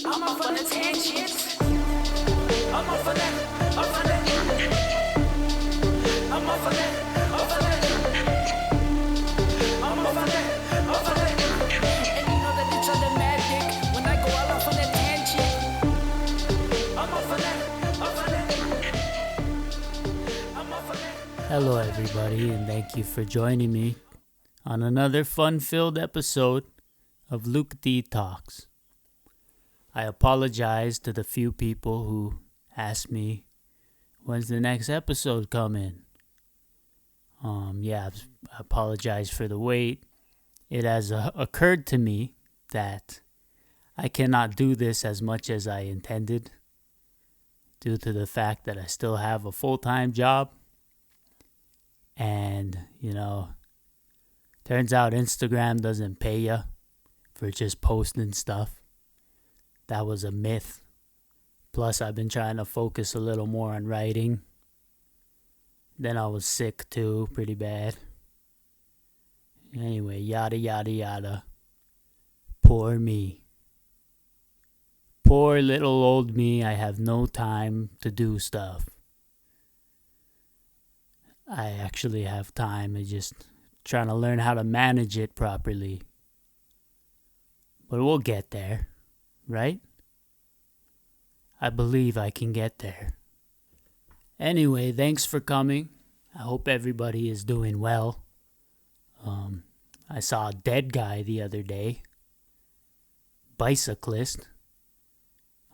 I'm up for the tangents. I'm up for that. Up for that. I'm up for that. Up for that. I'm up for that. Up for that. And you know that it's automatic when I go out off on that tangent. I'm up for that. Up for that. I'm up for that. Hello, everybody, and thank you for joining me on another fun-filled episode of Luke D Talks. I apologize to the few people who asked me, when's the next episode coming? I apologize for the wait. It has occurred to me that I cannot do this as much as I intended due to the fact that I still have a full-time job. And, turns out Instagram doesn't pay you for just posting stuff. That was a myth. Plus, I've been trying to focus a little more on writing. Then I was sick too, pretty bad. Anyway, yada yada yada. Poor me. Poor little old me, I have no time to do stuff. I actually have time, I'm just trying to learn how to manage it properly. But we'll get there, right? I believe I can get there. Anyway, thanks for coming. I hope everybody is doing well. I saw a dead guy the other day. Bicyclist.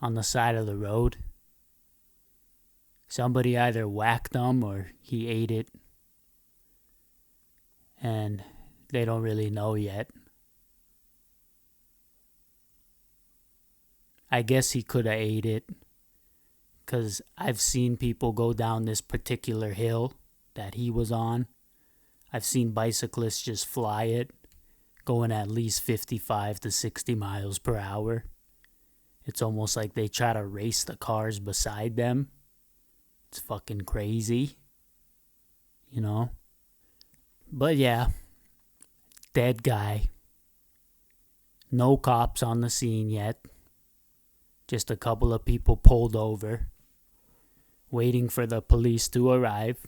On the side of the road. Somebody either whacked him or he ate it. And they don't really know yet. I guess he could have ate it. Because I've seen people go down this particular hill that he was on. I've seen bicyclists just fly it. Going at least 55 to 60 miles per hour. It's almost like they try to race the cars beside them. It's fucking crazy. But yeah. Dead guy. No cops on the scene yet. Just a couple of people pulled over. Waiting for the police to arrive.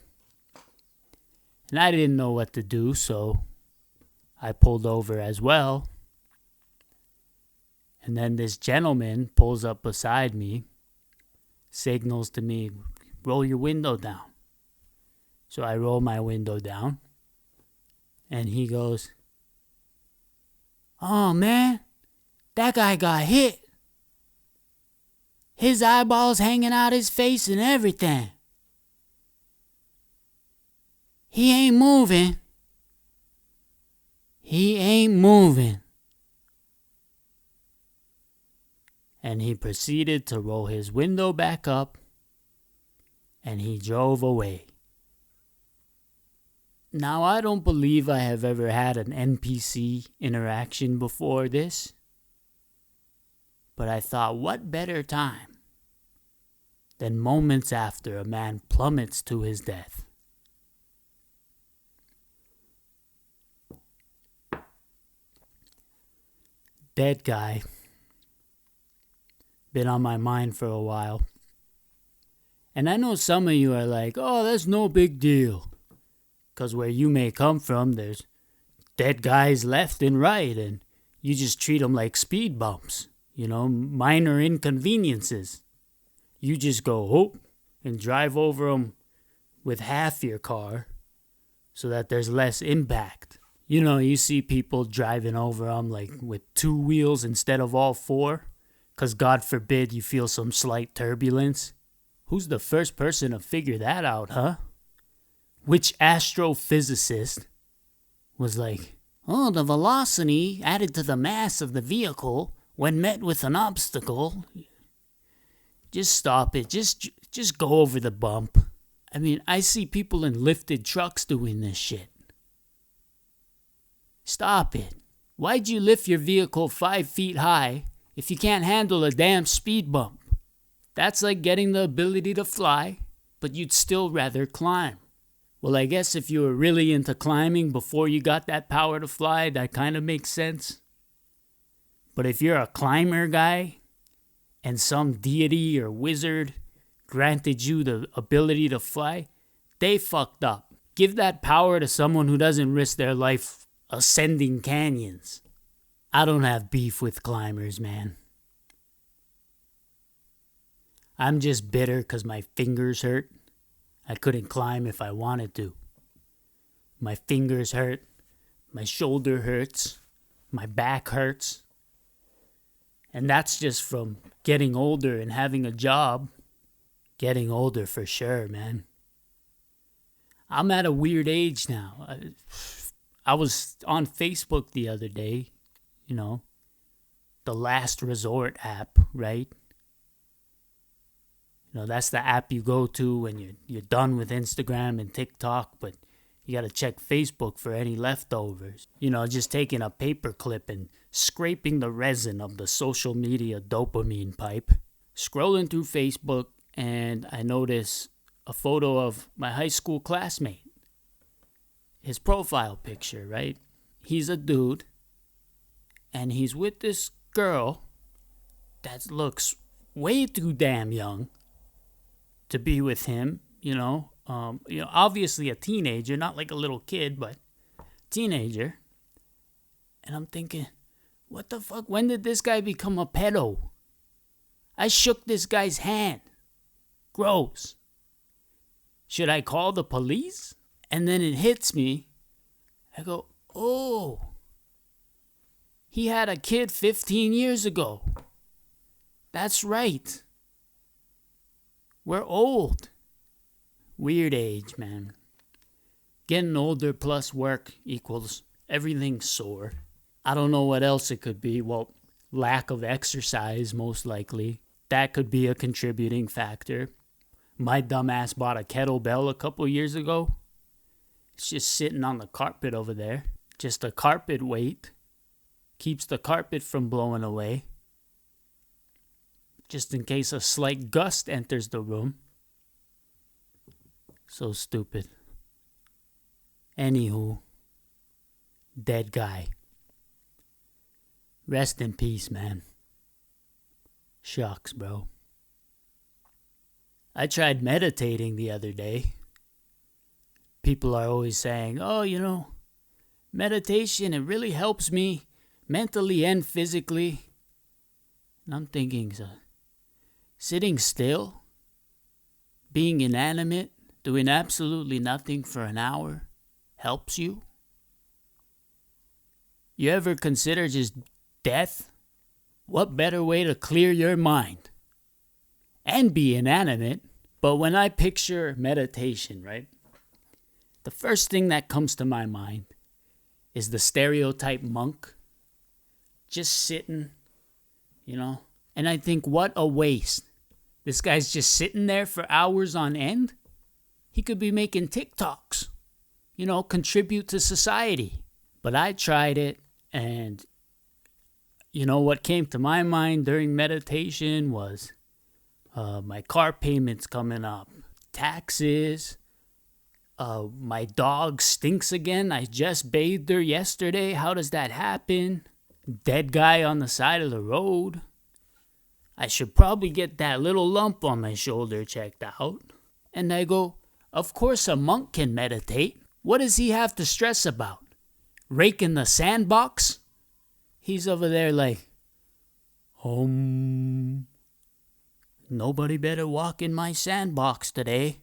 And I didn't know what to do, so I pulled over as well. And then this gentleman pulls up beside me. Signals to me, roll your window down. So I roll my window down. And he goes, "Oh man, that guy got hit. His eyeballs hanging out his face and everything. He ain't moving. He ain't moving." And he proceeded to roll his window back up. And he drove away. Now, I don't believe I have ever had an NPC interaction before this. But I thought, what better time than moments after a man plummets to his death? Dead guy. Been on my mind for a while. And I know some of you are like, oh, that's no big deal. Because where you may come from, there's dead guys left and right. And you just treat them like speed bumps. Minor inconveniences. You just go, oh, and drive over them with half your car so that there's less impact. You see people driving over them like with 2 wheels instead of all 4. Because God forbid you feel some slight turbulence. Who's the first person to figure that out, huh? Which astrophysicist was like, oh, the velocity added to the mass of the vehicle when met with an obstacle. Just stop it. Just go over the bump. I mean, I see people in lifted trucks doing this shit. Stop it. Why'd you lift your vehicle 5 feet high if you can't handle a damn speed bump? That's like getting the ability to fly, but you'd still rather climb. Well, I guess if you were really into climbing before you got that power to fly, that kind of makes sense. But if you're a climber guy and some deity or wizard granted you the ability to fly, they fucked up. Give that power to someone who doesn't risk their life ascending canyons. I don't have beef with climbers, man. I'm just bitter because my fingers hurt. I couldn't climb if I wanted to. My fingers hurt. My shoulder hurts. My back hurts. And that's just from getting older and having a job. Getting older for sure, man. I'm at a weird age now. I was on Facebook the other day, the last resort app, right? That's the app you go to when you're done with Instagram and TikTok, but you got to check Facebook for any leftovers. Just taking a paper clip and scraping the resin of the social media dopamine pipe. Scrolling through Facebook, and I notice a photo of my high school classmate. His profile picture, right? He's a dude, and he's with this girl that looks way too damn young to be with him, obviously a teenager, not like a little kid, but teenager. And I'm thinking, what the fuck? When did this guy become a pedo? I shook this guy's hand. Gross. Should I call the police? And then it hits me. I go, oh, he had a kid 15 years ago. That's right. We're old. Weird age, man. Getting older plus work equals everything sore. I don't know what else it could be. Well, lack of exercise, most likely. That could be a contributing factor. My dumbass bought a kettlebell a couple years ago. It's just sitting on the carpet over there. Just a carpet weight. Keeps the carpet from blowing away. Just in case a slight gust enters the room. So stupid. Anywho. Dead guy. Rest in peace, man. Shucks, bro. I tried meditating the other day. People are always saying, oh, meditation, it really helps me mentally and physically. And I'm thinking, sitting still, being inanimate, doing absolutely nothing for an hour helps you? You ever consider just death? What better way to clear your mind? And be inanimate. But when I picture meditation, right? The first thing that comes to my mind is the stereotype monk. Just sitting, And I think, what a waste. This guy's just sitting there for hours on end. He could be making TikToks. Contribute to society. But I tried it, and what came to my mind during meditation was my car payments coming up, taxes, my dog stinks again. I just bathed her yesterday. How does that happen? Dead guy on the side of the road. I should probably get that little lump on my shoulder checked out. And I go, of course a monk can meditate. What does he have to stress about? Raking the sandbox? He's over there like, nobody better walk in my sandbox today.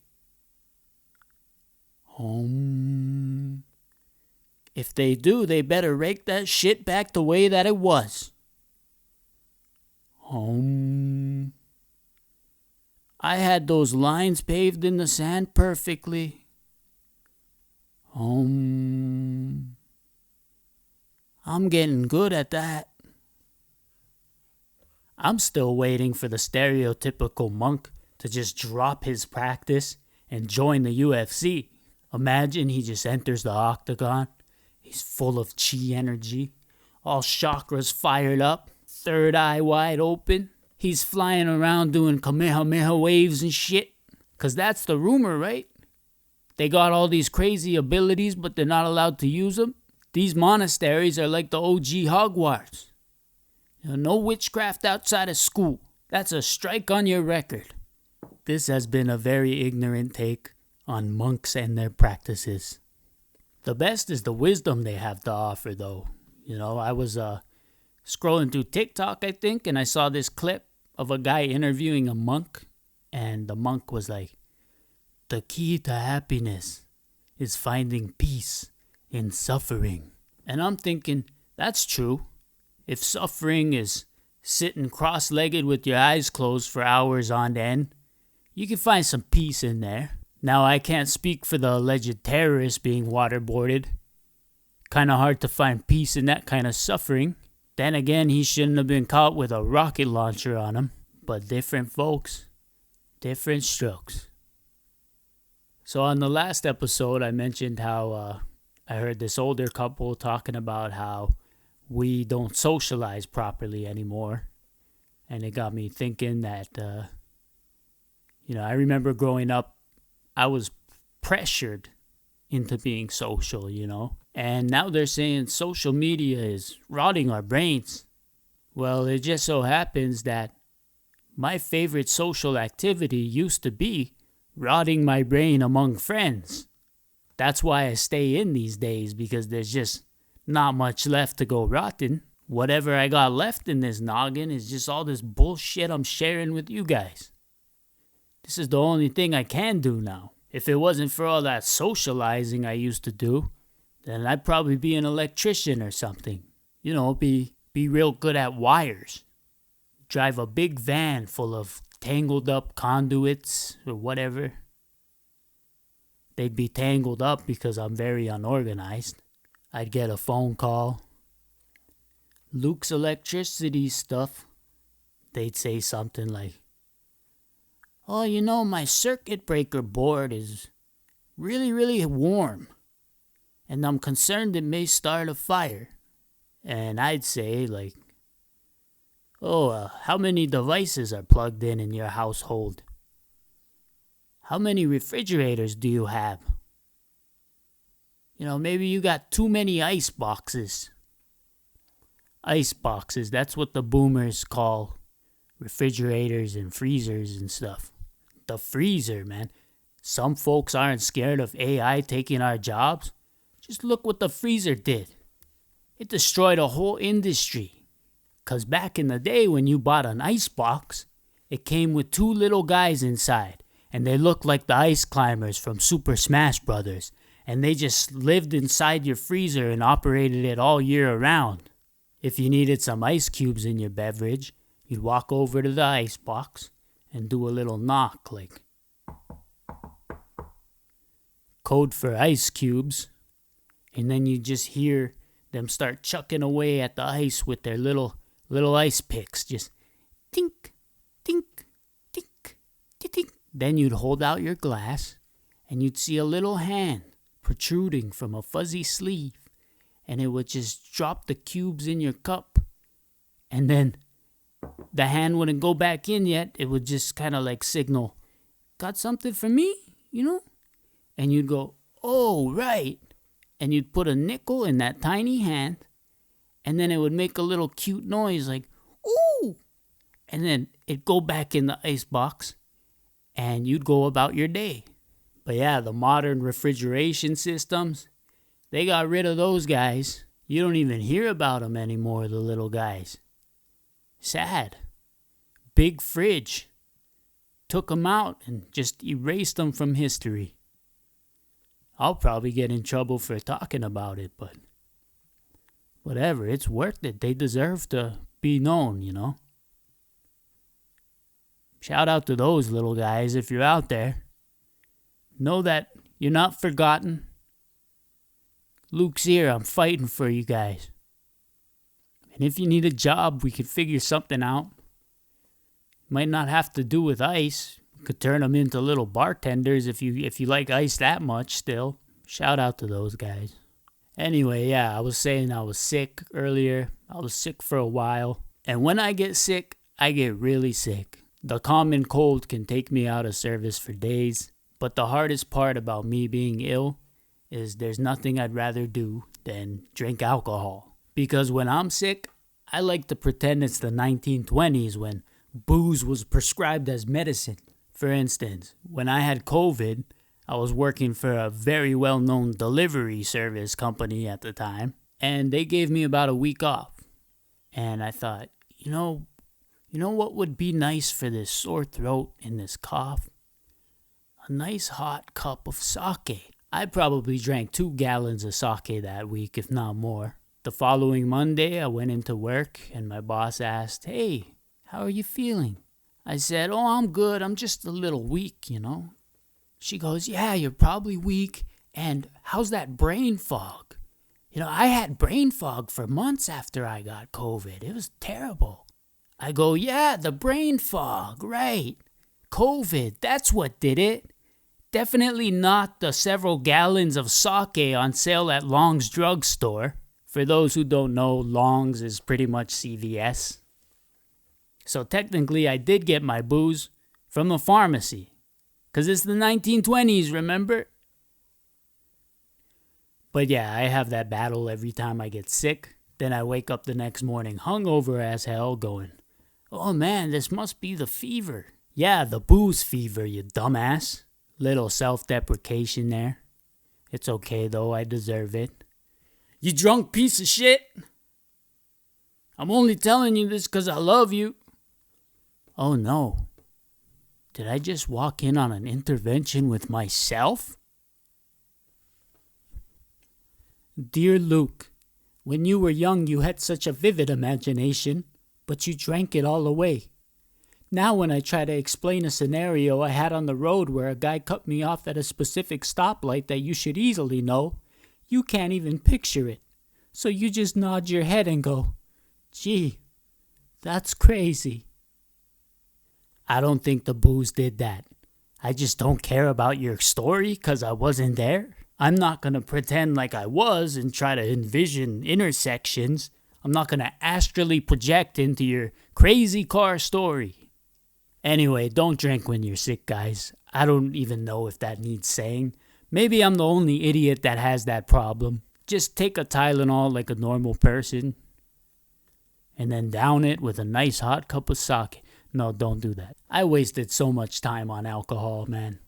If they do, they better rake that shit back the way that it was. I had those lines paved in the sand perfectly. I'm getting good at that. I'm still waiting for the stereotypical monk to just drop his practice and join the UFC. Imagine he just enters the octagon. He's full of chi energy, all chakras fired up, third eye wide open. He's flying around doing Kamehameha waves and shit. Because that's the rumor, right? They got all these crazy abilities, but they're not allowed to use them. These monasteries are like the OG Hogwarts. No witchcraft outside of school. That's a strike on your record. This has been a very ignorant take on monks and their practices. The best is the wisdom they have to offer, though. I was scrolling through TikTok, I think, and I saw this clip of a guy interviewing a monk, and the monk was like, "The key to happiness is finding peace in suffering." And I'm thinking, that's true. If suffering is sitting cross-legged with your eyes closed for hours on end, you can find some peace in there. Now, I can't speak for the alleged terrorist being waterboarded. Kind of hard to find peace in that kind of suffering. Then again, he shouldn't have been caught with a rocket launcher on him. But different folks, different strokes. So on the last episode, I mentioned how I heard this older couple talking about how we don't socialize properly anymore. And it got me thinking that, I remember growing up, I was pressured into being social, And now they're saying social media is rotting our brains. Well, it just so happens that my favorite social activity used to be rotting my brain among friends. That's why I stay in these days, because there's just not much left to go rotten. Whatever I got left in this noggin is just all this bullshit I'm sharing with you guys. This is the only thing I can do now. If it wasn't for all that socializing I used to do, then I'd probably be an electrician or something. Be real good at wires. Drive a big van full of tangled up conduits or whatever. They'd be tangled up because I'm very unorganized. I'd get a phone call. Luke's electricity stuff. They'd say something like, "Oh, my circuit breaker board is really, really warm, and I'm concerned it may start a fire." And I'd say, like, how many devices are plugged in your household? How many refrigerators do you have? Maybe you got too many ice boxes. Ice boxes, that's what the boomers call refrigerators and freezers and stuff. The freezer, man. Some folks aren't scared of AI taking our jobs. Just look what the freezer did. It destroyed a whole industry. 'Cause back in the day when you bought an ice box, it came with two little guys inside, and they looked like the ice climbers from Super Smash Brothers, and they just lived inside your freezer and operated it all year around. If you needed some ice cubes in your beverage, you'd walk over to the ice box and do a little knock, like code for ice cubes, and then you just hear them start chucking away at the ice with their little ice picks, just tink, tink, tink, tink. Then you'd hold out your glass, and you'd see a little hand protruding from a fuzzy sleeve, and it would just drop the cubes in your cup, and then the hand wouldn't go back in yet. It would just kind of like signal, "Got something for me?" And you'd go, "Oh, right." And you'd put a nickel in that tiny hand, and then it would make a little cute noise like, "Ooh." And then it'd go back in the ice box, and you'd go about your day. But yeah, the modern refrigeration systems, they got rid of those guys. You don't even hear about them anymore, the little guys. Sad. Big fridge. Took them out and just erased them from history. I'll probably get in trouble for talking about it, but whatever, it's worth it. They deserve to be known, Shout out to those little guys if you're out there. Know that you're not forgotten. Luke's here. I'm fighting for you guys. And if you need a job, we could figure something out. Might not have to do with ice. Could turn them into little bartenders if you like ice that much still. Shout out to those guys. Anyway, yeah, I was saying I was sick earlier. I was sick for a while. And when I get sick, I get really sick. The common cold can take me out of service for days. But the hardest part about me being ill is there's nothing I'd rather do than drink alcohol. Because when I'm sick, I like to pretend it's the 1920's when booze was prescribed as medicine. For instance, when I had COVID, I was working for a very well-known delivery service company at the time, and they gave me about a week off. And I thought, you know what would be nice for this sore throat and this cough? A nice hot cup of sake. I probably drank 2 gallons of sake that week, if not more. The following Monday, I went into work and my boss asked, "Hey, how are you feeling?" I said, "Oh, I'm good. I'm just a little weak, She goes, "Yeah, you're probably weak. And how's that brain fog?" I had brain fog for months after I got COVID. It was terrible. I go, "Yeah, the brain fog, right. COVID, that's what did it. Definitely not the several gallons of sake on sale at Long's drugstore." For those who don't know, Long's is pretty much CVS. So technically, I did get my booze from the pharmacy. Because it's the 1920s, remember? But yeah, I have that battle every time I get sick. Then I wake up the next morning hungover as hell going, "Oh man, this must be the fever." Yeah, the booze fever, you dumbass. Little self-deprecation there. It's okay though, I deserve it. "You drunk piece of shit. I'm only telling you this because I love you." Oh no. Did I just walk in on an intervention with myself? Dear Luke, when you were young you had such a vivid imagination, but you drank it all away. Now when I try to explain a scenario I had on the road where a guy cut me off at a specific stoplight that you should easily know, you can't even picture it. So you just nod your head and go, "Gee, that's crazy." I don't think the booze did that. I just don't care about your story because I wasn't there. I'm not going to pretend like I was and try to envision intersections. I'm not going to astrally project into your crazy car story. Anyway, don't drink when you're sick, guys. I don't even know if that needs saying. Maybe I'm the only idiot that has that problem. Just take a Tylenol like a normal person and then down it with a nice hot cup of sake. No, don't do that. I wasted so much time on alcohol, man.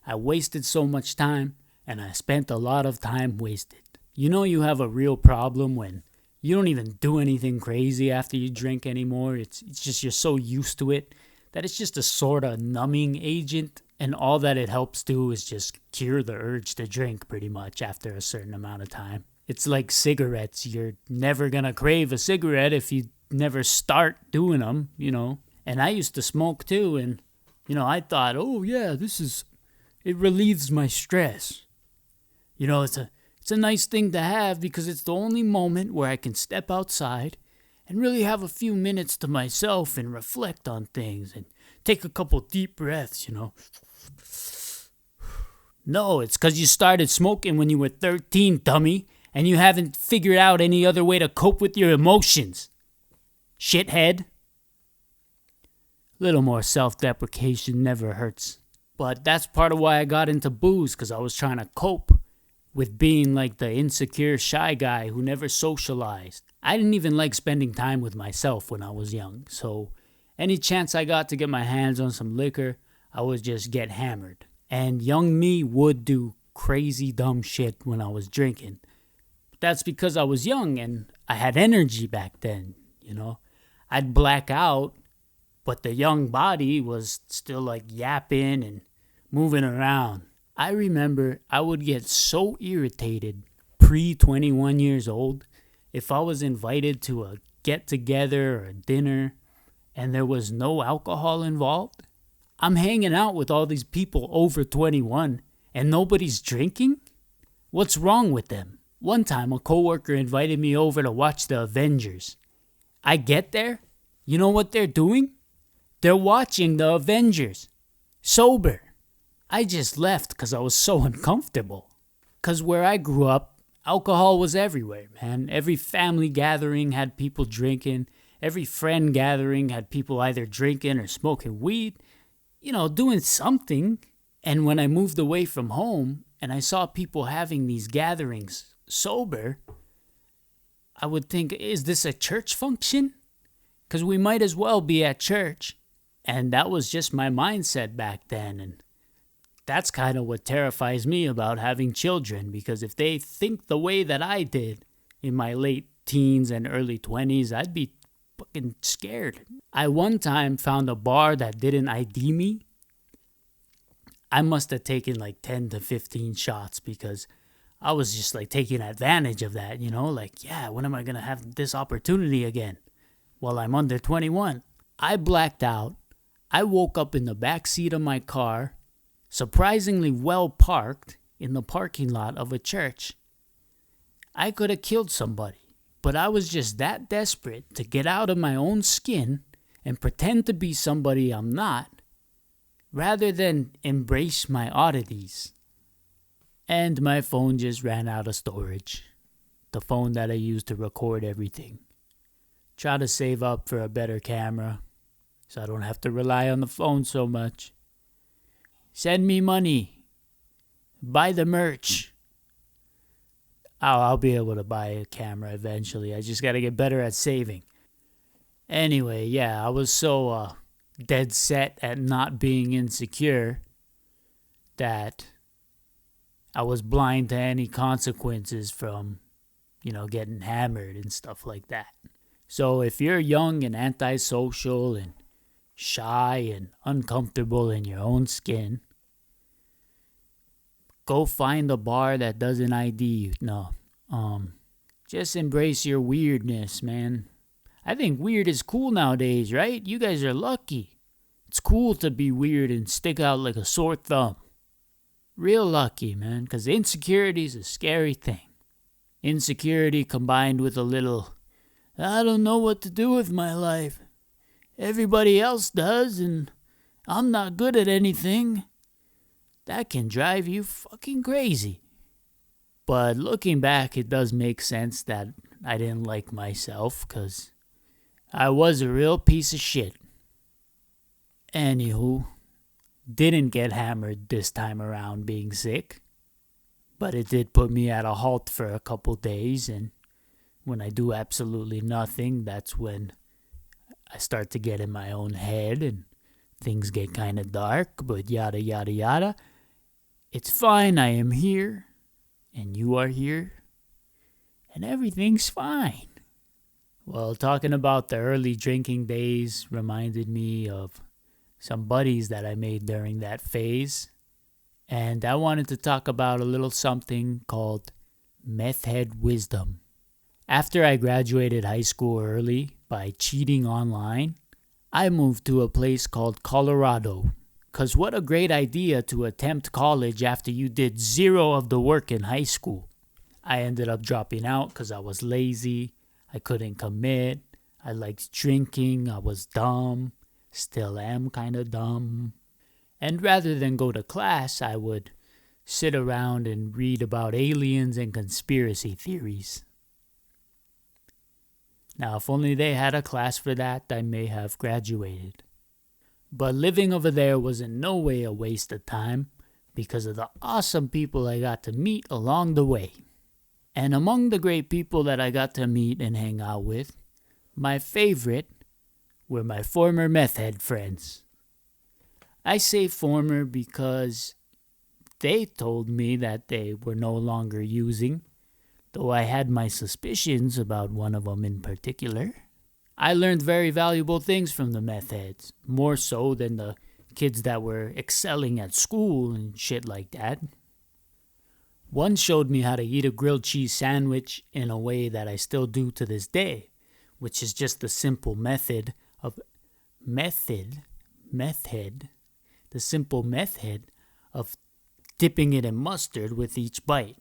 I wasted so much time, and I spent a lot of time wasted. You have a real problem when you don't even do anything crazy after you drink anymore. It's just you're so used to it that it's just a sort of numbing agent, and all that it helps do is just cure the urge to drink pretty much after a certain amount of time. It's like cigarettes. You're never going to crave a cigarette if you never start doing them, And I used to smoke too, and, I thought, oh yeah, it relieves my stress. It's a nice thing to have because it's the only moment where I can step outside and really have a few minutes to myself and reflect on things and take a couple deep breaths, No, it's because you started smoking when you were 13, dummy, and you haven't figured out any other way to cope with your emotions. Shithead. Little more self-deprecation never hurts. But that's part of why I got into booze, because I was trying to cope with being like the insecure, shy guy who never socialized. I didn't even like spending time with myself when I was young, so any chance I got to get my hands on some liquor, I would just get hammered. And young me would do crazy dumb shit when I was drinking. But that's because I was young and I had energy back then, I'd black out, but the young body was still like yapping and moving around. I remember I would get so irritated pre-21 years old if I was invited to a get-together or a dinner and there was no alcohol involved. I'm hanging out with all these people over 21 and nobody's drinking? What's wrong with them? One time a coworker invited me over to watch the Avengers. I get there, you know what they're doing? They're watching the Avengers. Sober. I just left because I was so uncomfortable. Because where I grew up, alcohol was everywhere, man. Every family gathering had people drinking. Every friend gathering had people either drinking or smoking weed. Doing something. And when I moved away from home and I saw people having these gatherings sober, I would think, is this a church function? Because we might as well be at church. And that was just my mindset back then. And that's kind of what terrifies me about having children. Because if they think the way that I did in my late teens and early 20s, I'd be fucking scared. I one time found a bar that didn't ID me. I must have taken like 10 to 15 shots because I was just like taking advantage of that, you know? Like, yeah, when am I going to have this opportunity again? Well, I'm under 21. I blacked out. I woke up in the back seat of my car, surprisingly well parked in the parking lot of a church. I could have killed somebody, but I was just that desperate to get out of my own skin and pretend to be somebody I'm not, rather than embrace my oddities. And my phone just ran out of storage. The phone that I use to record everything. Try to save up for a better camera so I don't have to rely on the phone so much. Send me money. Buy the merch. I'll be able to buy a camera eventually. I just got to get better at saving. Anyway, yeah, I was so dead set at not being insecure that I was blind to any consequences from, getting hammered and stuff like that. So if you're young and antisocial and shy and uncomfortable in your own skin, go find a bar that doesn't ID you. No. Just embrace your weirdness, man. I think weird is cool nowadays, right? You guys are lucky. It's cool to be weird and stick out like a sore thumb. Real lucky, man, because insecurity is a scary thing. Insecurity combined with a little, I don't know what to do with my life. Everybody else does, and I'm not good at anything. That can drive you fucking crazy. But looking back, it does make sense that I didn't like myself, because I was a real piece of shit. Anywho, didn't get hammered this time around being sick. But it did put me at a halt for a couple days, and when I do absolutely nothing, that's when I start to get in my own head and things get kind of dark, but yada yada yada. It's fine, I am here, and you are here, and everything's fine. Well, talking about the early drinking days reminded me of some buddies that I made during that phase. And I wanted to talk about a little something called meth head wisdom. After I graduated high school early by cheating online, I moved to a place called Colorado. 'Cause what a great idea to attempt college after you did zero of the work in high school. I ended up dropping out because I was lazy. I couldn't commit. I liked drinking. I was dumb. Still am kind of dumb. And rather than go to class, I would sit around and read about aliens and conspiracy theories. Now, if only they had a class for that, I may have graduated. But living over there was in no way a waste of time because of the awesome people I got to meet along the way. And among the great people that I got to meet and hang out with, my favorite were my former meth head friends. I say former because they told me that they were no longer using, though I had my suspicions about one of them in particular. I learned very valuable things from the meth heads, more so than the kids that were excelling at school and shit like that. One showed me how to eat a grilled cheese sandwich in a way that I still do to this day, which is just the simple method of dipping it in mustard with each bite.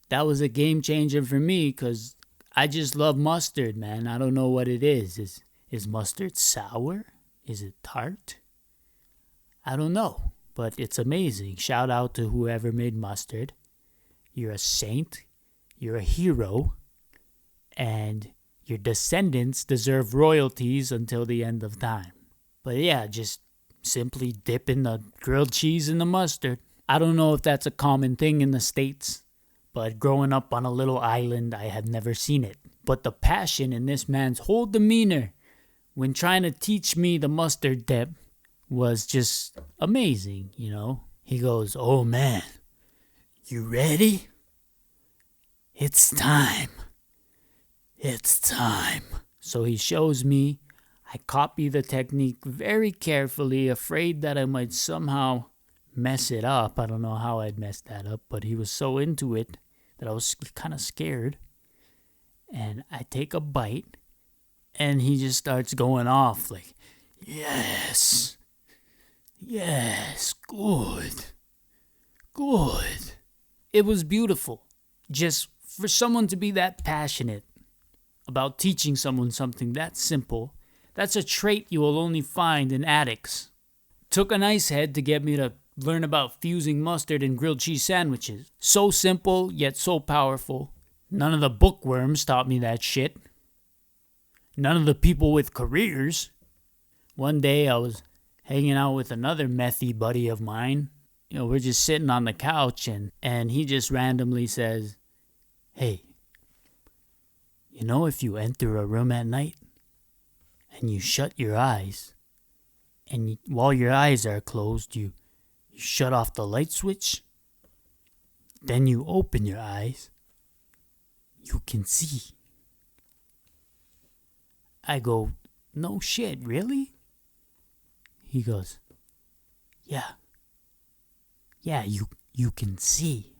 That was a game changer for me because I just love mustard, man. I don't know what it is. Is mustard sour? Is it tart? I don't know, but it's amazing. Shout out to whoever made mustard. You're a saint. You're a hero. And your descendants deserve royalties until the end of time. But yeah, just simply dipping the grilled cheese in the mustard. I don't know if that's a common thing in the States, but growing up on a little island, I had never seen it. But the passion in this man's whole demeanor when trying to teach me the mustard dip was just amazing, you know. He goes, "Oh man, you ready? It's time. It's time." So he shows me. I copy the technique very carefully, afraid that I might somehow mess it up. I don't know how I'd mess that up, but he was so into it that I was kind of scared. And I take a bite, and he just starts going off like, yes, good. It was beautiful. Just for someone to be that passionate about teaching someone something that simple, that's a trait you will only find in addicts. Took a nice head to get me to learn about fusing mustard and grilled cheese sandwiches. So simple, yet so powerful. None of the bookworms taught me that shit. None of the people with careers. One day I was hanging out with another methy buddy of mine. You know, we're just sitting on the couch and he just randomly says, "Hey, you know if you enter a room at night and you shut your eyes, and while your eyes are closed, you shut off the light switch, then you open your eyes, you can see." I go, "No shit, really?" He goes, Yeah, you can see."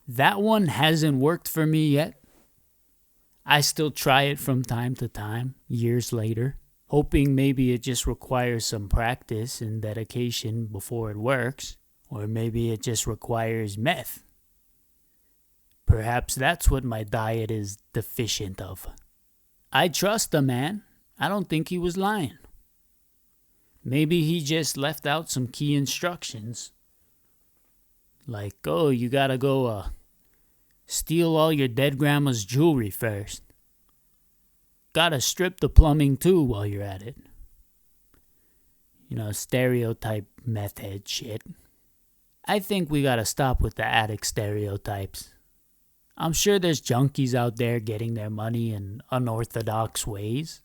That one hasn't worked for me yet. I still try it from time to time, years later, hoping maybe it just requires some practice and dedication before it works, or maybe it just requires meth. Perhaps that's what my diet is deficient of. I trust the man. I don't think he was lying. Maybe he just left out some key instructions. Like, oh, you gotta go steal all your dead grandma's jewelry first. Gotta strip the plumbing too while you're at it. You know, stereotype meth head shit. I think we gotta stop with the addict stereotypes. I'm sure there's junkies out there getting their money in unorthodox ways.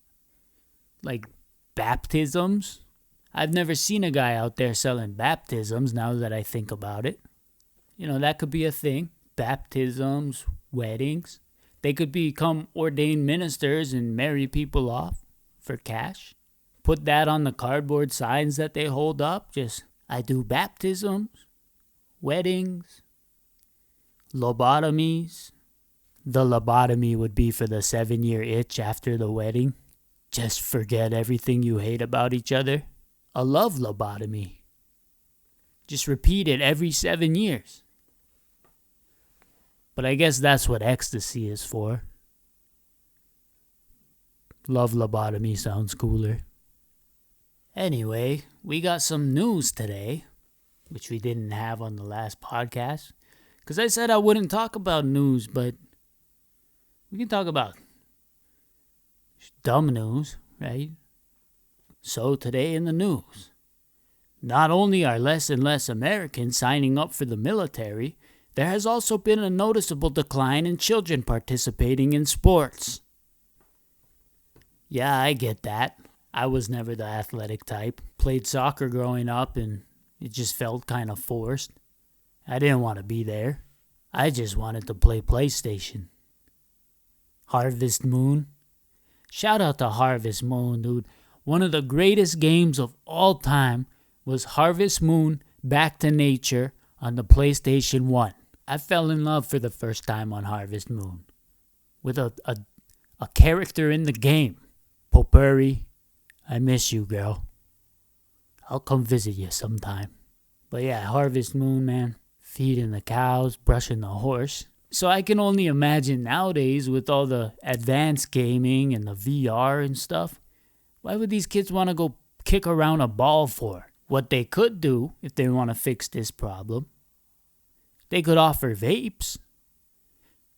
Like baptisms. I've never seen a guy out there selling baptisms now that I think about it. You know, that could be a thing. Baptisms, weddings. They could become ordained ministers and marry people off for cash. Put that on the cardboard signs that they hold up. Just, I do baptisms, weddings, lobotomies. The lobotomy would be for the 7-year itch after the wedding. Just forget everything you hate about each other. A love lobotomy. Just repeat it every 7 years. But I guess that's what ecstasy is for. Love lobotomy sounds cooler. Anyway, we got some news today, which we didn't have on the last podcast. Because I said I wouldn't talk about news, but we can talk about dumb news, right? So today in the news, not only are less and less Americans signing up for the military, there has also been a noticeable decline in children participating in sports. Yeah, I get that. I was never the athletic type. Played soccer growing up and it just felt kind of forced. I didn't want to be there. I just wanted to play PlayStation. Harvest Moon. Shout out to Harvest Moon, dude. One of the greatest games of all time was Harvest Moon Back to Nature on the PlayStation 1. I fell in love for the first time on Harvest Moon with a character in the game. Potpourri, I miss you, girl. I'll come visit you sometime. But yeah, Harvest Moon, man. Feeding the cows, brushing the horse. So I can only imagine nowadays with all the advanced gaming and the VR and stuff, why would these kids want to go kick around a ball for? What they could do, if they want to fix this problem, they could offer vapes.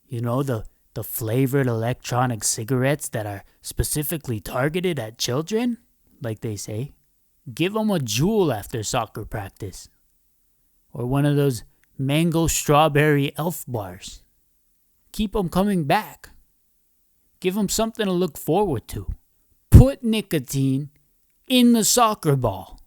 You know, the flavored electronic cigarettes that are specifically targeted at children, like they say. Give them a Juul after soccer practice. Or one of those mango strawberry elf bars. Keep them coming back. Give them something to look forward to. put nicotine in the soccer ball.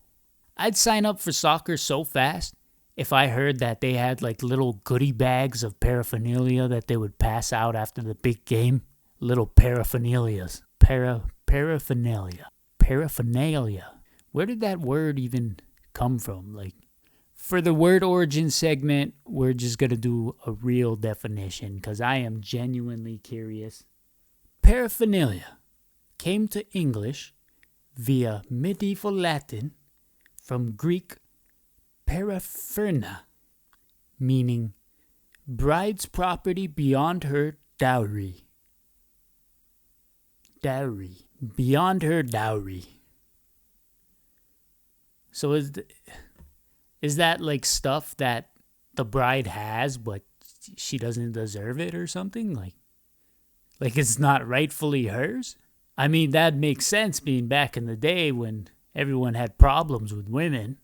I'd sign up for soccer so fast if I heard that they had like little goodie bags of paraphernalia that they would pass out after the big game. Little paraphernalias. Paraphernalia. Where did that word even come from? Like, for the word origin segment, we're just going to do a real definition because I am genuinely curious. Paraphernalia came to English via medieval Latin from Greek parapherna, meaning bride's property beyond her dowry. Beyond her dowry. So is that like stuff that the bride has but she doesn't deserve it or something? Like it's not rightfully hers? I mean, that makes sense being back in the day when everyone had problems with women.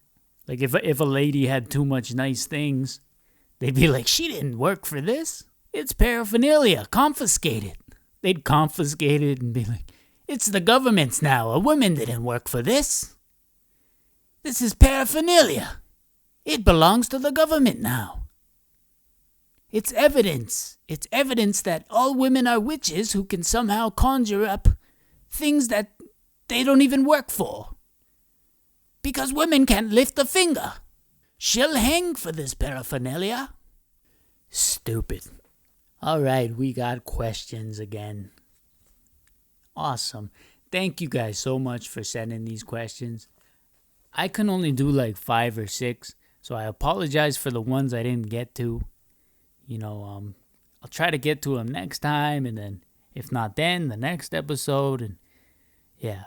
Like if a lady had too much nice things, they'd be like, she didn't work for this. It's paraphernalia. Confiscate it. They'd confiscate it and be like, it's the government's now. A woman didn't work for this. This is paraphernalia. It belongs to the government now. It's evidence. It's evidence that all women are witches who can somehow conjure up things that they don't even work for. Because women can't lift a finger. She'll hang for this paraphernalia. Stupid. All right, we got questions again. Awesome. Thank you guys so much for sending these questions. I can only do like 5 or 6, so I apologize for the ones I didn't get to. I'll try to get to them next time, and then if not then, the next episode. And yeah,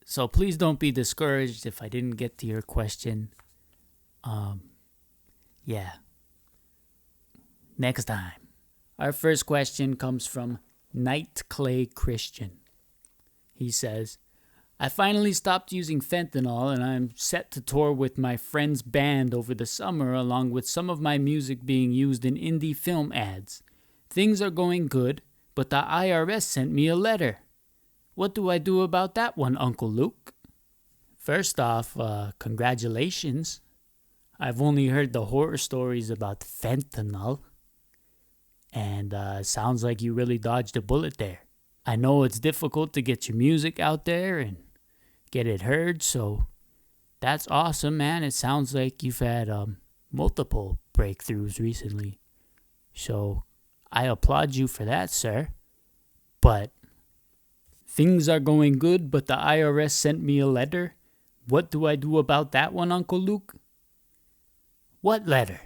so please don't be discouraged if I didn't get to your question. Yeah. Next time. Our first question comes from Night Clay Christian. He says, I finally stopped using fentanyl and I'm set to tour with my friend's band over the summer along with some of my music being used in indie film ads. Things are going good, but the IRS sent me a letter. What do I do about that one, Uncle Luke? First off, congratulations. I've only heard the horror stories about fentanyl. And sounds like you really dodged a bullet there. I know it's difficult to get your music out there and get it heard, so that's awesome, man. It sounds like you've had multiple breakthroughs recently. So I applaud you for that, sir. But things are going good, but the IRS sent me a letter. What do I do about that one, Uncle Luke? What letter?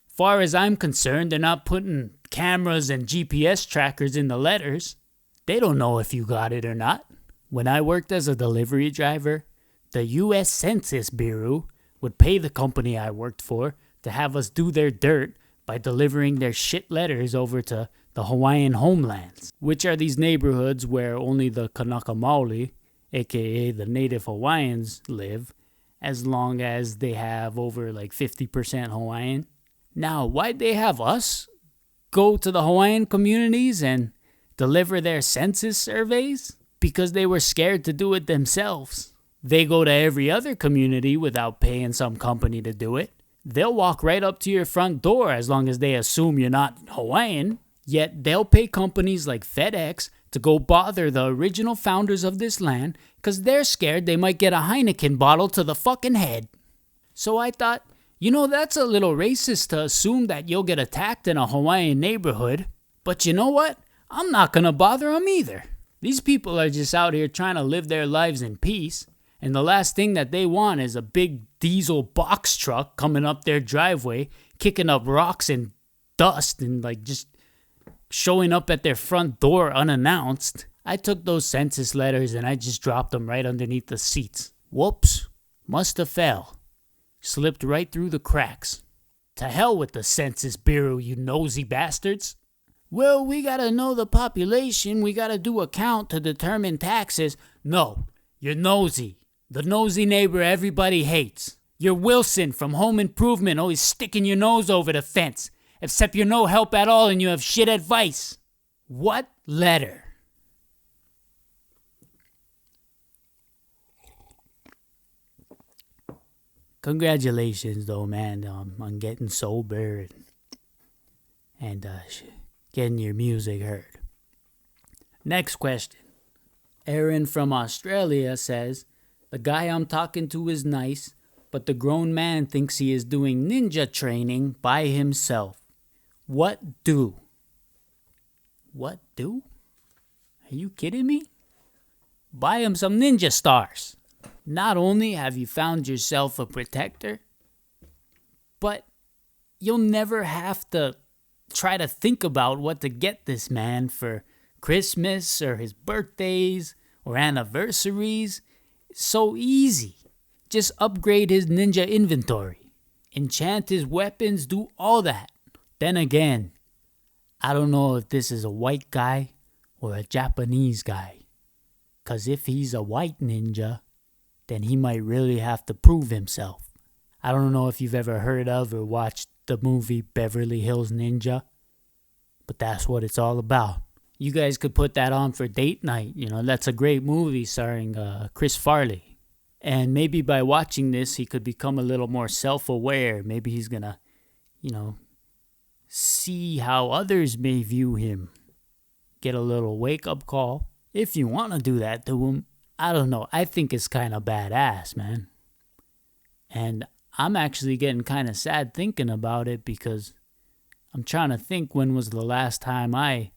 Far as I'm concerned, they're not putting cameras and GPS trackers in the letters. They don't know if you got it or not. When I worked as a delivery driver, the U.S. Census Bureau would pay the company I worked for to have us do their dirt by delivering their shit letters over to the Hawaiian homelands, which are these neighborhoods where only the Kanaka Maoli, aka the native Hawaiians, live, as long as they have over like 50% Hawaiian. Now, why'd they have us go to the Hawaiian communities and deliver their census surveys? Because they were scared to do it themselves. They go to every other community without paying some company to do it. They'll walk right up to your front door as long as they assume you're not Hawaiian. Yet they'll pay companies like FedEx to go bother the original founders of this land because they're scared they might get a Heineken bottle to the fucking head. So I thought, that's a little racist to assume that you'll get attacked in a Hawaiian neighborhood. But you know what? I'm not gonna bother them either. These people are just out here trying to live their lives in peace, and the last thing that they want is a big diesel box truck coming up their driveway, kicking up rocks and dust and just showing up at their front door unannounced. I took those census letters and I just dropped them right underneath the seats. Whoops, must have fell. Slipped right through the cracks. To hell with the Census Bureau, you nosy bastards. Well, we gotta know the population. We gotta do a count to determine taxes. No, you're nosy. The nosy neighbor everybody hates. You're Wilson from Home Improvement, always sticking your nose over the fence. Except you're no help at all and you have shit advice. What letter? Congratulations, though, man, on getting sober and getting your music heard. Next question. Aaron from Australia says, the guy I'm talking to is nice, but the grown man thinks he is doing ninja training by himself. What do? What do? Are you kidding me? Buy him some ninja stars. Not only have you found yourself a protector, but you'll never have to try to think about what to get this man for Christmas or his birthdays or anniversaries. It's so easy. Just upgrade his ninja inventory. Enchant his weapons, do all that. Then again, I don't know if this is a white guy or a Japanese guy. 'Cause if he's a white ninja, then he might really have to prove himself. I don't know if you've ever heard of or watched the movie Beverly Hills Ninja, but that's what it's all about. You guys could put that on for date night. That's a great movie starring Chris Farley. And maybe by watching this, he could become a little more self-aware. Maybe he's gonna, see how others may view him. Get a little wake-up call. If you want to do that to him, I don't know. I think it's kind of badass, man. And I'm actually getting kind of sad thinking about it because I'm trying to think when was the last time I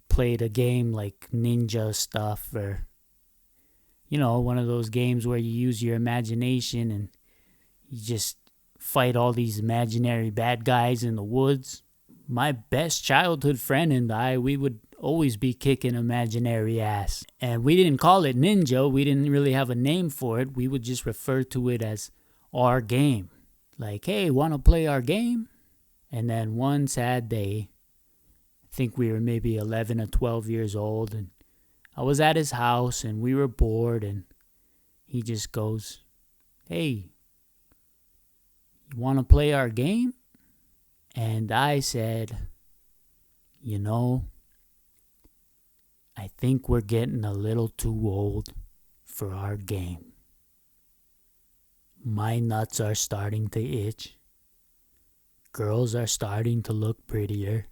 played a game like ninja stuff or, one of those games where you use your imagination and you just fight all these imaginary bad guys in the woods. My best childhood friend and I, we would always be kicking imaginary ass. And we didn't call it ninja. We didn't really have a name for it. We would just refer to it as our game. Like, hey, want to play our game? And then one sad day, I think we were maybe 11 or 12 years old, and I was at his house, and we were bored, and he just goes, hey, you want to play our game? And I said, I think we're getting a little too old for our game. My nuts are starting to itch. Girls are starting to look prettier.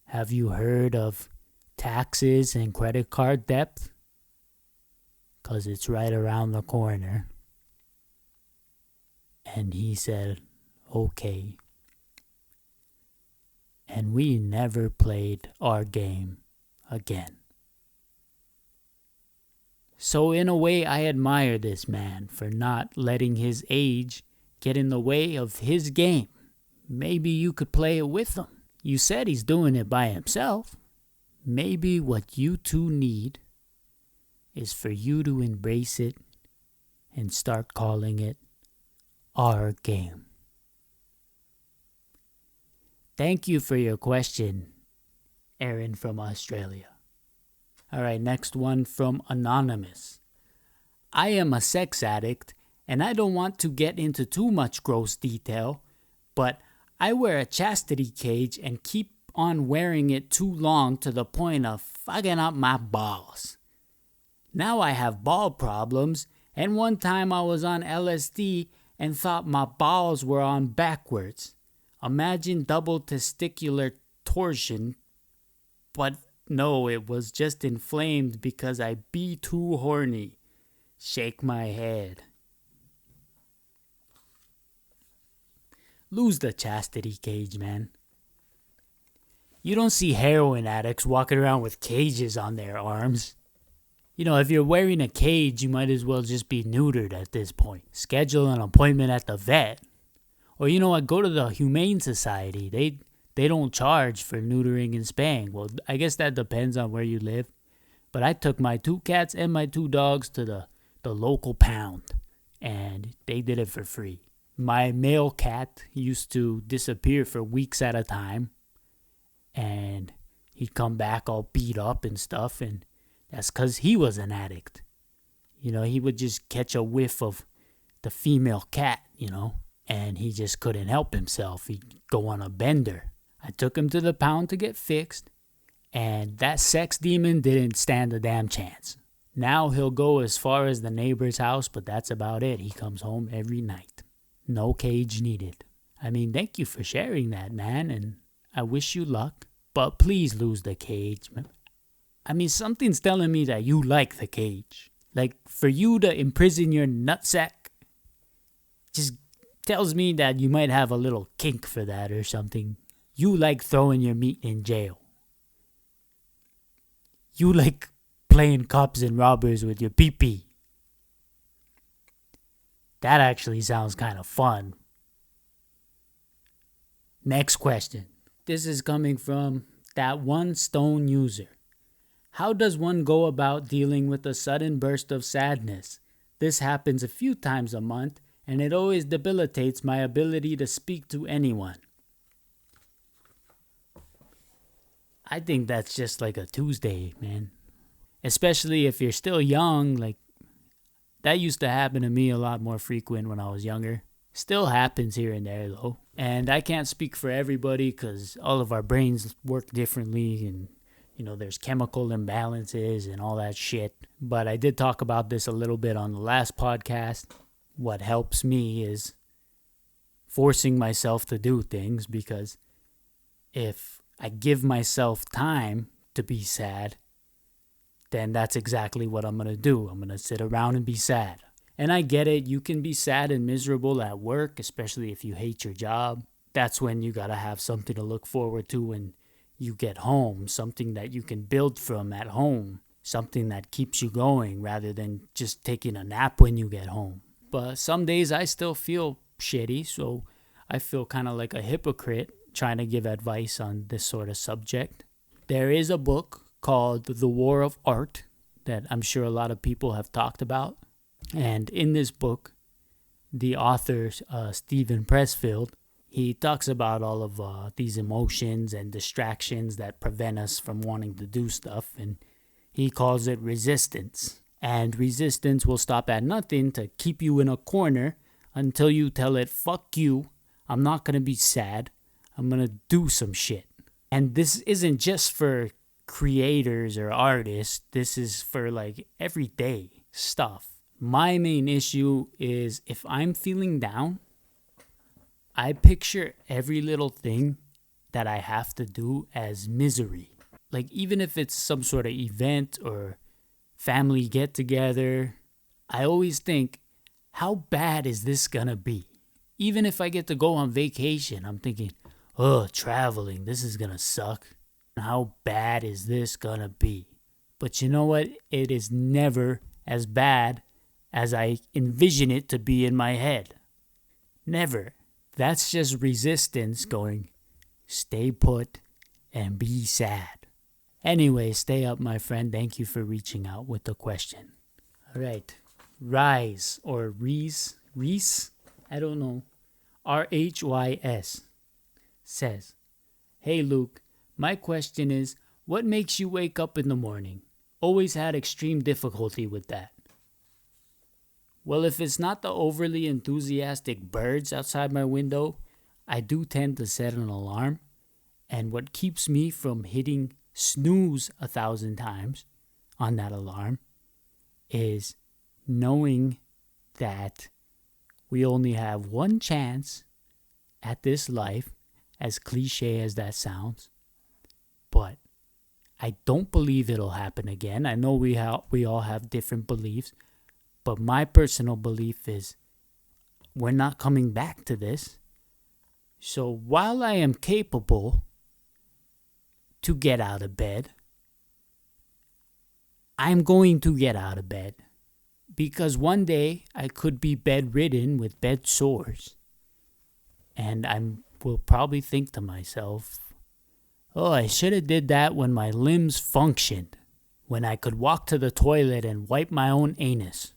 Have you heard of taxes and credit card debt? 'Cause it's right around the corner. And he said, okay. And we never played our game again. So in a way, I admire this man for not letting his age get in the way of his game. Maybe you could play it with him. You said he's doing it by himself. Maybe what you two need is for you to embrace it and start calling it our game. Thank you for your question, Aaron from Australia. All right, next one from Anonymous. I am a sex addict, and I don't want to get into too much gross detail, but I wear a chastity cage and keep on wearing it too long to the point of fucking up my balls. Now I have ball problems, and one time I was on LSD and thought my balls were on backwards. Imagine double testicular torsion, but no, it was just inflamed because I be too horny. Shake my head. Lose the chastity cage, man. You don't see heroin addicts walking around with cages on their arms. If you're wearing a cage, you might as well just be neutered at this point. Schedule an appointment at the vet. Or go to the Humane Society. They don't charge for neutering and spaying. Well, I guess that depends on where you live. But I took my 2 cats and my 2 dogs to the local pound. And they did it for free. My male cat used to disappear for weeks at a time. And he'd come back all beat up and stuff. And that's because he was an addict. He would just catch a whiff of the female cat, and he just couldn't help himself. He'd go on a bender. I took him to the pound to get fixed, and that sex demon didn't stand a damn chance. Now he'll go as far as the neighbor's house, but that's about it. He comes home every night. No cage needed. I mean, thank you for sharing that, man, and I wish you luck. But please lose the cage. I mean, something's telling me that you like the cage. Like, for you to imprison your nutsack just tells me that you might have a little kink for that or something. You like throwing your meat in jail. You like playing cops and robbers with your pee-pee. That actually sounds kind of fun. Next question. This is coming from that one stone user. How does one go about dealing with a sudden burst of sadness? This happens a few times a month, and it always debilitates my ability to speak to anyone. I think that's just like a Tuesday, man. Especially if you're still young, like that used to happen to me a lot more frequent when I was younger. Still happens here and there though. And I can't speak for everybody because all of our brains work differently and there's chemical imbalances and all that shit. But I did talk about this a little bit on the last podcast. What helps me is forcing myself to do things, because if I give myself time to be sad, then that's exactly what I'm going to do. I'm going to sit around and be sad. And I get it. You can be sad and miserable at work, especially if you hate your job. That's when you got to have something to look forward to when you get home, something that you can build from at home, something that keeps you going rather than just taking a nap when you get home. But some days I still feel shitty, so I feel kind of like a hypocrite trying to give advice on this sort of subject. There is a book called The War of Art that I'm sure a lot of people have talked about. And in this book, the author, Stephen Pressfield, he talks about all of these emotions and distractions that prevent us from wanting to do stuff. And he calls it resistance. And resistance will stop at nothing to keep you in a corner until you tell it, fuck you, I'm not going to be sad, I'm going to do some shit. And this isn't just for creators or artists, this is for like everyday stuff. My main issue is if I'm feeling down, I picture every little thing that I have to do as misery. Like even if it's some sort of event or family get together, I always think, how bad is this gonna be? Even if I get to go on vacation, I'm thinking, oh, traveling, this is gonna suck. How bad is this gonna be? But you know what? It is never as bad as I envision it to be in my head. Never. That's just resistance going, stay put and be sad. Anyway, stay up, my friend. Thank you for reaching out with the question. All right. Rise or Reese, I don't know. RHYS says, hey, Luke, my question is, what makes you wake up in the morning? Always had extreme difficulty with that. Well, if it's not the overly enthusiastic birds outside my window, I do tend to set an alarm. And what keeps me from hitting snooze 1,000 times on that alarm is knowing that we only have one chance at this life, as cliche as that sounds. But I don't believe it'll happen again. I know we all have different beliefs, but my personal belief is we're not coming back to this. So while I am capable to get out of bed, I'm going to get out of bed. Because one day I could be bedridden with bed sores. And I will probably think to myself, oh, I should have did that when my limbs functioned. When I could walk to the toilet and wipe my own anus.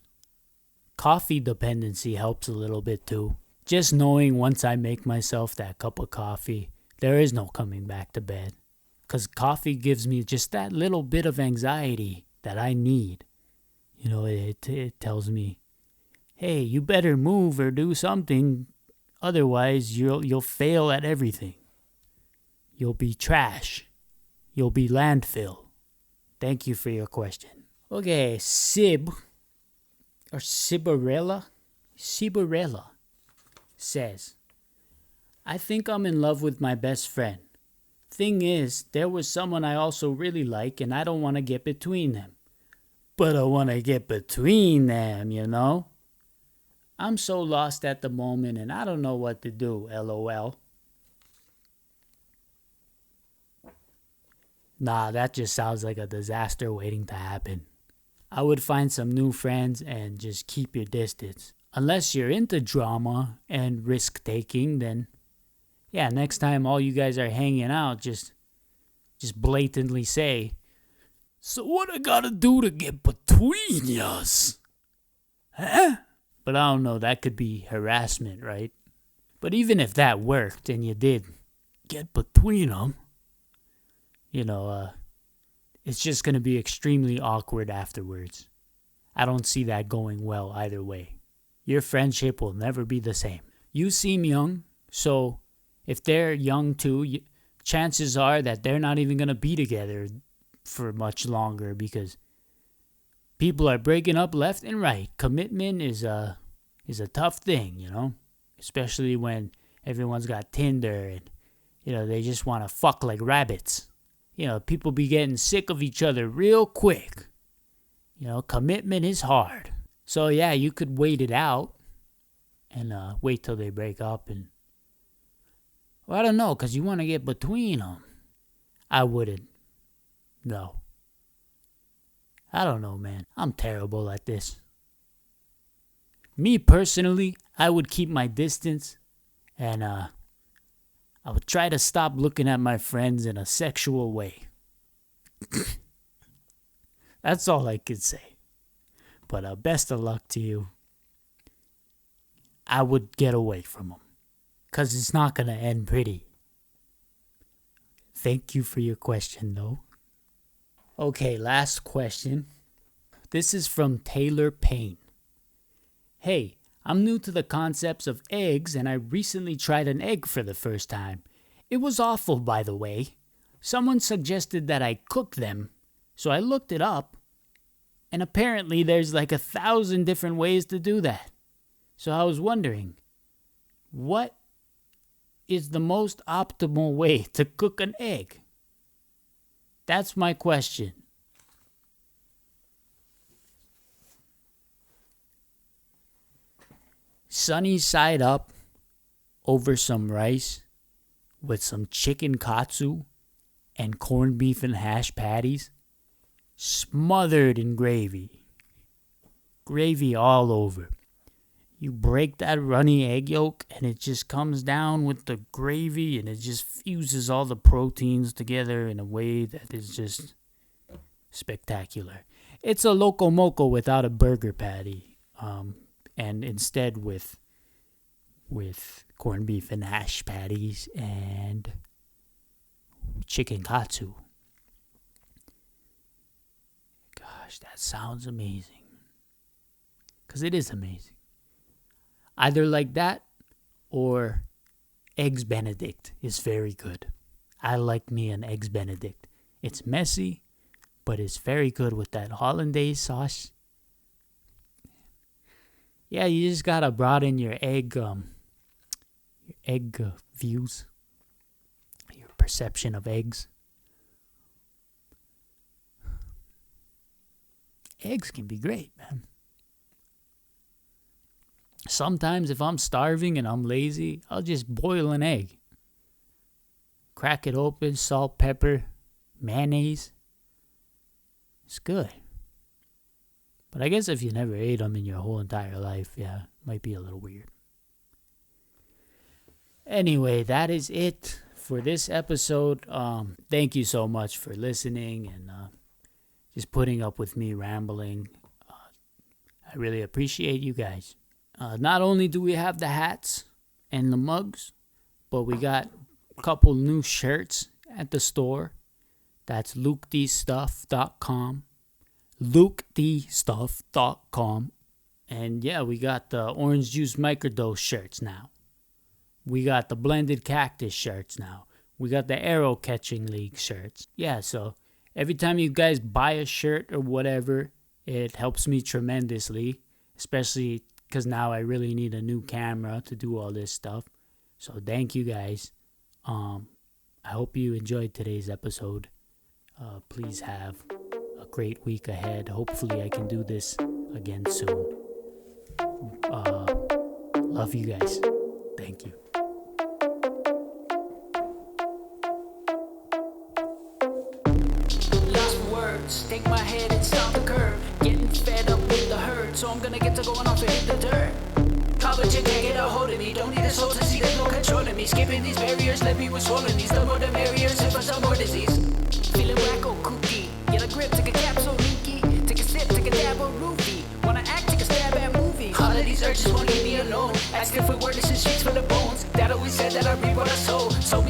Coffee dependency helps a little bit too. Just knowing once I make myself that cup of coffee, there is no coming back to bed. Because coffee gives me just that little bit of anxiety that I need. You know, it tells me, hey, you better move or do something. Otherwise, you'll fail at everything. You'll be trash. You'll be landfill. Thank you for your question. Okay, Sib, or Sibarella says, I think I'm in love with my best friend. Thing is, there was someone I also really like, and I don't want to get between them. But I want to get between them, you know? I'm so lost at the moment, and I don't know what to do, lol. Nah, that just sounds like a disaster waiting to happen. I would find some new friends and just keep your distance. Unless you're into drama and risk taking, then yeah, next time all you guys are hanging out, just blatantly say, so what I gotta do to get between us? Huh? But I don't know, that could be harassment, right? But even if that worked and you did get between them, it's just gonna be extremely awkward afterwards. I don't see that going well either way. Your friendship will never be the same. You seem young, so if they're young too, chances are that they're not even going to be together for much longer because people are breaking up left and right. Commitment is a tough thing, especially when everyone's got Tinder and they just want to fuck like rabbits. People be getting sick of each other real quick. Commitment is hard. So yeah, you could wait it out and wait till they break up and well, I don't know, because you want to get between them. I wouldn't. No. I don't know, man. I'm terrible at this. Me personally, I would keep my distance and I would try to stop looking at my friends in a sexual way. That's all I could say. But best of luck to you. I would get away from them. Because it's not going to end pretty. Thank you for your question, though. Okay, last question. This is from Taylor Payne. Hey, I'm new to the concepts of eggs, and I recently tried an egg for the first time. It was awful, by the way. Someone suggested that I cook them, so I looked it up, and apparently there's like 1,000 different ways to do that. So I was wondering, what is the most optimal way to cook an egg? That's my question. Sunny side up over some rice with some chicken katsu and corned beef and hash patties, smothered in gravy. Gravy all over. You break that runny egg yolk and it just comes down with the gravy and it just fuses all the proteins together in a way that is just spectacular. It's a loco moco without a burger patty, and instead with corned beef and hash patties and chicken katsu. Gosh, that sounds amazing. Because it is amazing. Either like that or Eggs Benedict is very good. I like me an Eggs Benedict. It's messy, but it's very good with that hollandaise sauce. Yeah, you just gotta broaden your egg views, your perception of eggs. Eggs can be great, man. Sometimes if I'm starving and I'm lazy, I'll just boil an egg. Crack it open, salt, pepper, mayonnaise. It's good. But I guess if you never ate them in your whole entire life, yeah, it might be a little weird. Anyway, that is it for this episode. Thank you so much for listening and just putting up with me rambling. I really appreciate you guys. Not only do we have the hats and the mugs, but we got a couple new shirts at the store. That's LukeDstuff.com. LukeDstuff.com. And yeah, we got the Orange Juice Microdose shirts now. We got the Blended Cactus shirts now. We got the Arrow Catching League shirts. Yeah, so every time you guys buy a shirt or whatever, It helps me tremendously, especially because now I really need a new camera to do all this stuff. So thank you guys. I hope you enjoyed today's episode. Please have a great week ahead. Hopefully I can do this again soon. Love you guys. Thank you. Lost for words, take my head and stomp the curb. Getting fed up with the herd, so I'm gonna get to going off and hit the dirt. College can't get a hold of me, don't need a soul to see there's no controlling me. Skipping these barriers, let me with swollen these. The more the merrier, sip for some more disease. Feeling wacko kooky, get a grip, take a capsule leaky. Take a sip, take a dab of roofie. Wanna act, take a stab at movie. All of these urges won't leave me alone. Asking for word, this is sheets for the bones. That always said that I reap what I sow. So